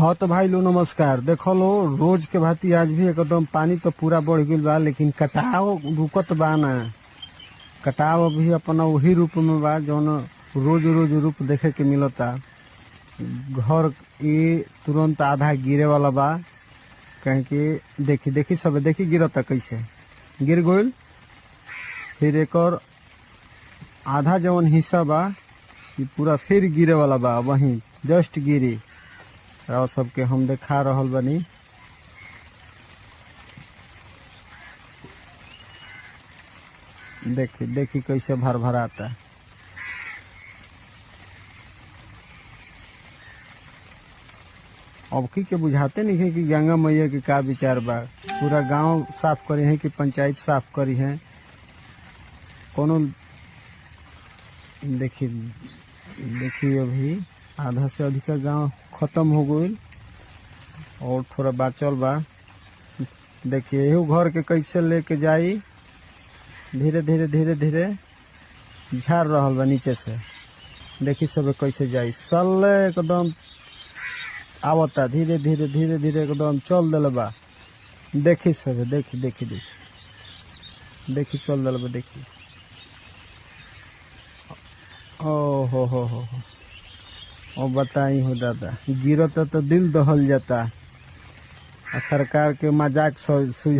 हाँ तो भाई लो नमस्कार। देखो लो रोज के भांति आज भी एकदम पानी तो पूरा बढ़ गई बा, लेकिन कटाव रुकत बा ना। कटाव अभी अपना वही रूप में बा जौन रोज रोज रूप देखे के मिलता। घर ये तुरंत आधा गिरे वाला बा, कहे कि देखी देखी सब देखी गिरता कैसे गिर गईल। फिर एक और आधा जवन हिस्सा बा ये पूरा फिर गिरे वाला बा, वहीं जस्ट गिरी और सबके हम देखा रहल बनी। देखी देखी कैसे भर भराता। अब की के बुझाते नहीं है कि गंगा मैया के का विचार बा। पूरा गांव साफ करी है कि पंचायत साफ करी है कोनो। देखी देखी अभी आधा से अधिक गांव खत्म हो गई और थोड़ा बाचल बा। देखिए यही घर के कैसे लेके जाई, धीरे धीरे धीरे धीरे झाड़ रहल बा नीचे से। देखी सब कैसे जाई, सल एकदम आवता धीरे धीरे धीरे धीरे एकदम चल दिल बा। देखी सब देखी देखी देखी देखी चल दिल बा। देखी ओ हो ओ बताई हो दादा, गिरता तो दिल दहल जाता। सरकार के मजाक सुझ